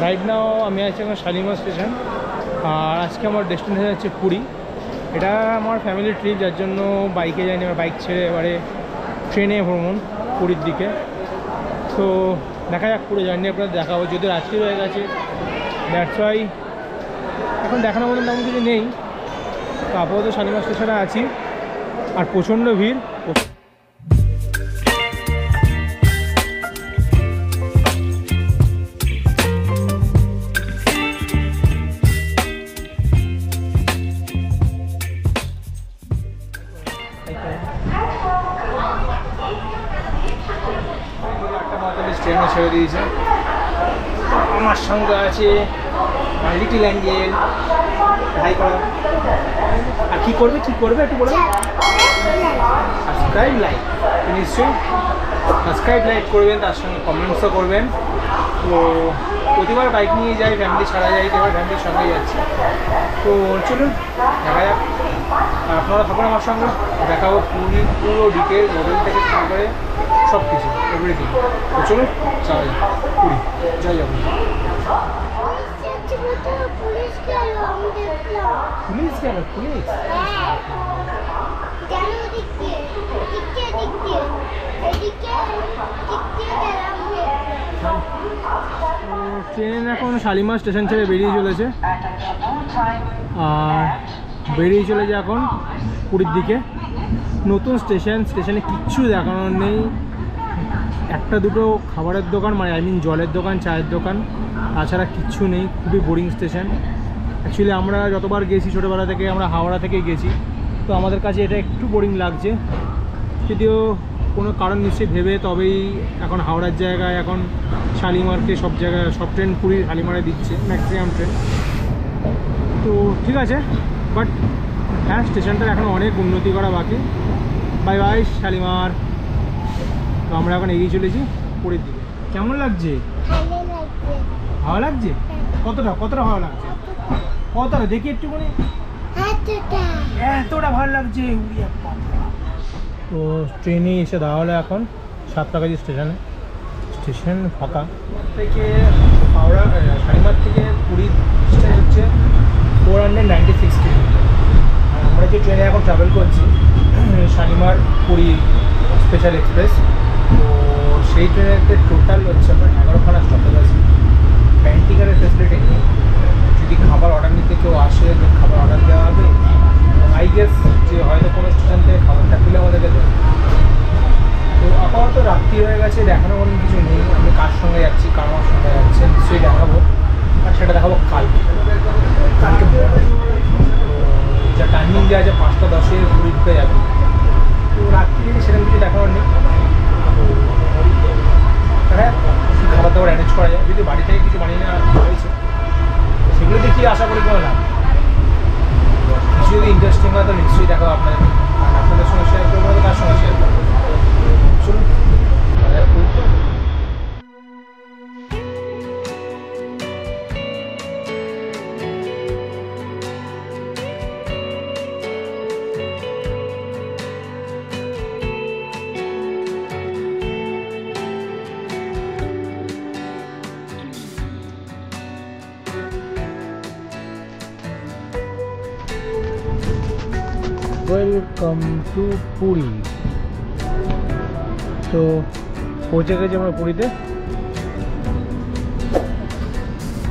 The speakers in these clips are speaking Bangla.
রাইট নাও আমি আছি এখন শালিমার স্টেশন। আর আজকে আমার ডেস্টিনেশন হচ্ছে পুরী। এটা আমার ফ্যামিলি ট্রিপ, যার জন্য বাইকে যাইনি, আমার বাইক ছেড়ে এবারে ট্রেনে ভ্রমণ পুরীর দিকে। তো দেখা যাক, পুরো জার্নি আপনাদের দেখাবো, যদিও রাত্রি হয়ে গেছে, দ্যাটস ওয়াই এখন দেখানোর মতন তেমন কিছু নেই। তো আপাতত শালিমার স্টেশনে আছি, আর প্রচণ্ড ভিড়। ট্রেনে ছেড়ে দিয়েছে, আমার সঙ্গে আছে লিটিল অ্যাঞ্জেল। হাই করো। আর কী করবে একটু বলো। সাবস্ক্রাইব লাইক, নিশ্চয়ই সাবস্ক্রাইব লাইক করবেন, তার সঙ্গে কমেন্টসও করবেন। তো প্রতিবার বাইক নিয়ে যাই, ফ্যামিলি ছাড়া যাই, এবার ফ্যামিলির সঙ্গেই যাচ্ছি। তো চলুন দেখা যাক, আপনারা থাকুন আমার সঙ্গে, দেখাবো পুরো ডিটেল, হোটেল থেকে শুরু করে সব কিছু, এভরিথিং। তো চলুন যাওয়া যাক পুরী, যাই যাবো। পুলিশ গেল? পুলিশ ট্রেন এখন শালিমার স্টেশন ছেড়ে বেরিয়ে চলেছে, আর বেরিয়ে চলেছে এখন পুরীর দিকে। নতুন স্টেশনে কিচ্ছু দেখানোর নেই, একটা দুটো খাবারের দোকান, মানে জলের দোকান, চায়ের দোকান, তাছাড়া কিচ্ছু নেই। খুবই বোরিং স্টেশন। অ্যাকচুয়ালি আমরা যতবার গেছি ছোটোবেলা থেকে, আমরা হাওড়া থেকে গেছি, তো আমাদের কাছে এটা একটু বোরিং লাগছে। যদিও কোনো কারণ নিশ্চয়ই ভেবে তবেই এখন হাওড়ার জায়গায় এখন শালিমারকে সব জায়গায়, সব ট্রেন পুরী শালিমারে দিচ্ছে, ম্যাক্সিমাম ট্রেন। তো ঠিক আছে, বাট হ্যাঁ, স্টেশনটার এখন অনেক উন্নতি করা বাকি। Bye bye Shalimar. তো আমরা এখন এগিয়ে চলেছি পুরীর দিকে। কেমন লাগছে? ভালো লাগছে? কতটা ভালো লাগছে? কতটা দেখি একটুখানি। এতটা ভালো লাগছে। তো ট্রেনে এসে দেওয়া হলো এখন সাতটাকাজি স্টেশন ফাঁকা। থেকে হাওড়া শালিমার থেকে পুরী ডিস্টেন্স হচ্ছে 496 কিলোমিটার। আমরা যে ট্রেনে এখন ট্রাভেল করছি শালিমার পুরী স্পেশাল এক্সপ্রেস, তো সেই ট্রেনেতে টোটাল হচ্ছে আপনার 11খানা স্টপেজ আছে। প্যান্টিকারের ফেসিলিটি নেই, যদি খাবার অর্ডার নিতে কেউ আসে, খাবার অর্ডার দেওয়া হবে। আই গেস যে হয়তো কোনো স্টেশন থেকে খাবারটা তুলে আমাদেরকে দেবে। তো আপাতত রাত্রি হয়ে গেছে, দেখানোর কোনো কিছু নেই। আমি কার সঙ্গে যাচ্ছি, কার আমার সঙ্গে যাচ্ছে নিশ্চয়ই দেখাবো, আর সেটা দেখাবো কালকে যা টাইমিং দেওয়া আছে 5:10 পুরী ঢুকে যাবে। তো রাত্রি সেরকম কিছু দেখানোর নেই। তো হ্যাঁ, খাবার দাবার অ্যারেঞ্জ করা যায়, যদি বাড়ি থেকে কিছু বানিয়ে নেওয়া হয়েছে সেগুলো দেখিয়ে আশা করি কোনো লাভ। কিছু যদি ইন্টারেস্টিং হয় তো নিশ্চয়ই দেখাবো আপনাদের, আর আপনাদের সঙ্গে শেয়ার করবো, তার সঙ্গে শেয়ার করবো। চলুন। Welcome to Puri. তো পৌঁছে গেছি আমরা পুরীতে।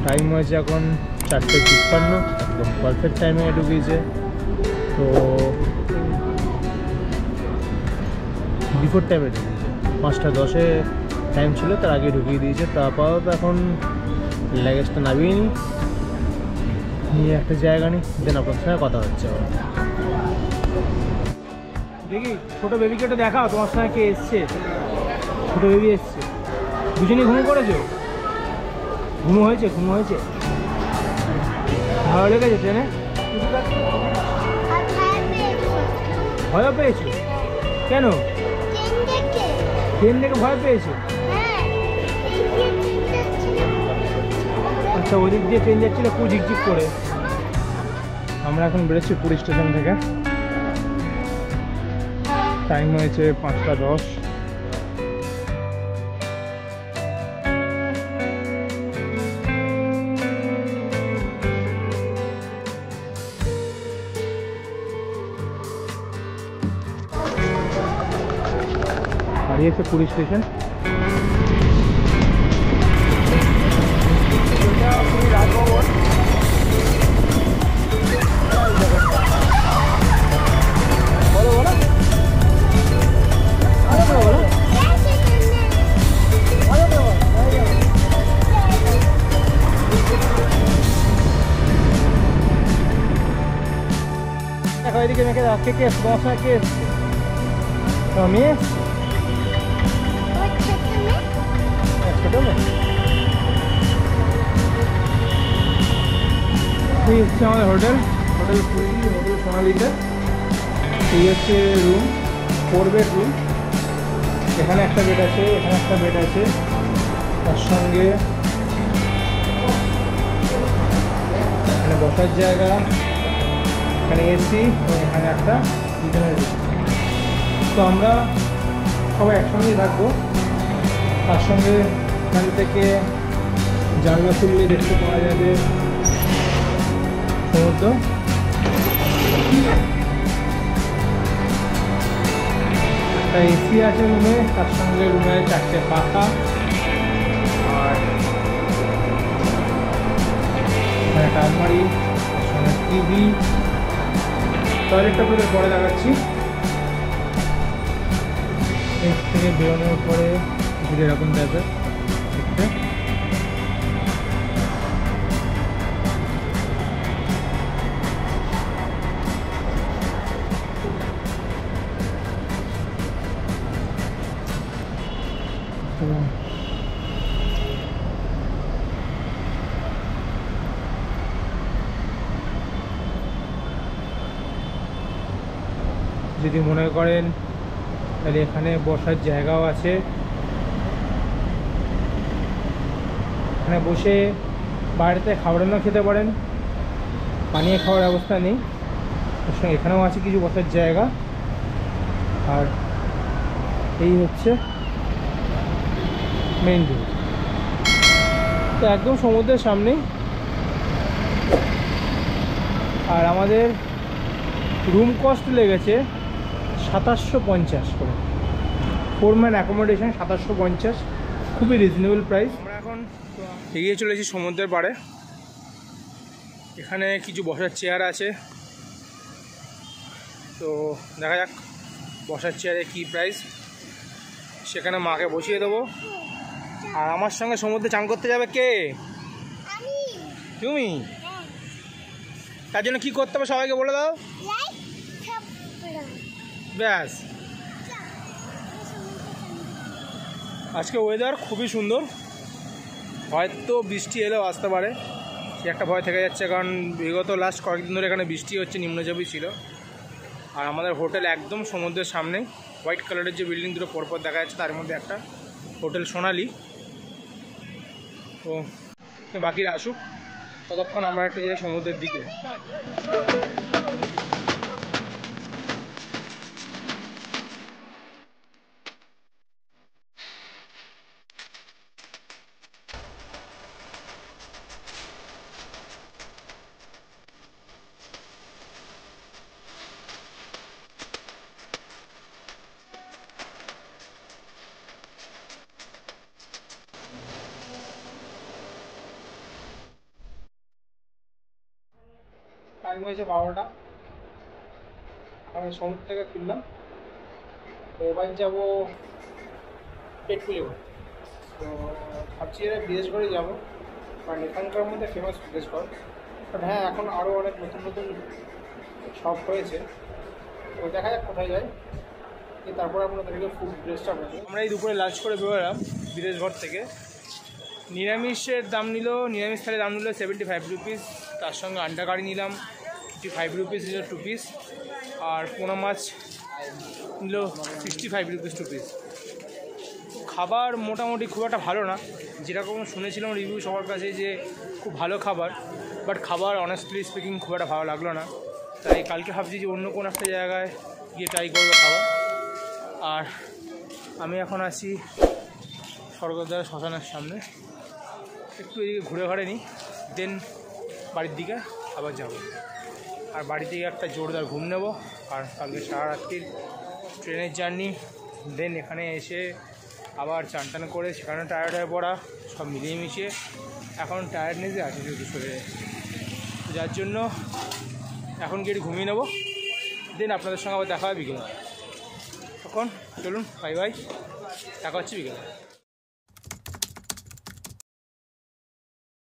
টাইম হয়েছে এখন 4:53, একদম পারফেক্ট টাইমে ঢুকিয়েছে। তো বিফোর টাইমে ঢুকিয়েছে, 5:10 টাইম ছিল, তার আগে ঢুকিয়ে দিয়েছে। তো আপাতত এখন লাগেজটা নামিয়ে নিয়ে একটা জায়গা নিই, দেন আপনার সঙ্গে কথা হচ্ছে। দেখি ছোটো বেবিকে তো দেখাও, তোমার সঙ্গে কে এসছে? ছোটো বেবি এসছে, দুজনেই ঘুমো করেছো? ঘুমো হয়েছে? ভালো লেগেছে ট্রেনে? ভয়ও পেয়েছো? কেন? ট্রেন দেখে ভয় পেয়েছো? আচ্ছা, ওই দিক দিয়ে ট্রেন যাচ্ছিল খুব ঝিকঝিক করে। আমরা এখন বেরোচ্ছি পুরী স্টেশন থেকে। টাইম হয়েছে 5:10। এই হচ্ছে পুরী স্টেশন। রাজভবন বলো বলো দেখো এদিকে মেখে দাও। কে এসছে তোমার সঙ্গে? কে এসছে? আমি ছোট মেয়ে। এই হচ্ছে আমাদের হোটেল পুরী, হোটেল সোনালীতে। এই হচ্ছে রুম, 4 বেড রুম। এখানে একটা বেড আছে, এখানে একটা বেড আছে, তার সঙ্গে এখানে বসার জায়গা, এখানে এসি, এখানে একটা বিছানার রুম। তো আমরা সবাই একসঙ্গেই থাকবো। তার সঙ্গে এখান থেকে জানলা খুললে দেখতে পাওয়া যাবে সমুদ্র। একটা এসি আছে রুমে, তার সঙ্গে রুমে 4টে পাখা, আর একটা আলমারি, তার সঙ্গে টিভি। টয়লেটটা পুরো পরে দেখাচ্ছি। এর থেকে বেরোনোর পরে ঘুরে এরকম টাইপের দেখতে। যদি মনে করেন তাহলে এখানে বসার জায়গাও আছে, এখানে বসে বাইরেতে খাবারও খেতে পারেন, পানীয় খাওয়ার ব্যবস্থা নেই। তার সঙ্গে এখানেও আছে কিছু বসার জায়গা। আর এই হচ্ছে মেইন রোড, তো একদম সমুদ্রের সামনেই। আর আমাদের রুম কস্ট লেগেছে 2750 করে, 4 ম্যান অ্যাকোমোডেশন 2750, খুবই রিজনেবল প্রাইস। আমরা এখন এগিয়ে চলেছি সমুদ্রের পাড়ে। এখানে কিছু বসার চেয়ার আছে, তো দেখা যাক বসার চেয়ারে কী প্রাইস। সেখানে মাকে বসিয়ে দেবো। আর আমার সঙ্গে সমুদ্রে চান করতে যাবে কে? তুমি। তার জন্য কী করতে হবে সবাইকে বলে দাও। ব্যাস। আজকে ওয়েদার খুবই সুন্দর, হয়তো বৃষ্টি এলেও আসতে পারে, সে একটা ভয় থেকে যাচ্ছে, কারণ বিগত লাস্ট কয়েকদিন ধরে এখানে বৃষ্টি হচ্ছে, নিম্নচাপই ছিল। আর আমাদের হোটেল একদম সমুদ্রের সামনে, হোয়াইট কালারের যে বিল্ডিং দুটো পরপর দেখা যাচ্ছে তার মধ্যে একটা হোটেল সোনালী। তো বাকিরা আসুক, ততক্ষণ আমরা একটু যাই সমুদ্রের দিকে। টাইম হয়েছে 12টা, আমি সমুদ্র থেকে ফিরলাম। তো এবার যাবো পেটপুলি। তো ভাবছি এরা বিদেশগড়ে যাবো, কারণ এখানকার মধ্যে ফেমাস বিদেশগড়। বাট হ্যাঁ, এখন আরও অনেক নতুন নতুন শপ হয়েছে, তো দেখা যাক কোথায় যায়। তারপরে আমরা তাদেরকে ফুড ড্রেসটা করবো। আমরা এই দুপুরে লাঞ্চ করে বেরোলাম বিদেশগড় থেকে। নিরামিষের দাম নিল, নিরামিষ থালির দাম নিল 75 রুপিস, তার সঙ্গে আন্ডা কারি নিলাম 55 রুপিস নিল 2 পিস, আর পোনা মাছ নিল 65 রুপিস 2 পিস। খাবার মোটামুটি খুব একটা ভালো না, যেরকম শুনেছিলাম রিভিউ সবার কাছে যে খুব ভালো খাবার, বাট খাবার অনেস্টলি স্পিকিং খুব একটা ভালো লাগলো না। তাই কালকে ভাবছি যে অন্য কোনো একটা জায়গায় গিয়ে ট্রাই করবো খাবার। আর আমি এখন আছি স্বর্গদ্বার শ্মশানের সামনে, একটু এদিকে ঘুরে ঘাড়ে নিই, দেন বাড়ির দিকে আবার যাব। আর বাড়ি থেকে একটা জোরদার ঘুম নেব, আর কালকে সারা রাত্রির ট্রেনের জার্নি দেন এখানে এসে আবার চান টান করে সেখানে টায়ার্ড হয়ে পড়া, সব মিলিয়ে মিশিয়ে এখন টায়ার্ডনেসে আছে শুধু শরীরে। যার জন্য এখন গিয়ে ঘুমিয়ে নেবো, দেন আপনাদের সঙ্গে আবার দেখা হয় বিকেলে। তখন চলুন, বাই বাই, দেখা হচ্ছে বিকেলে।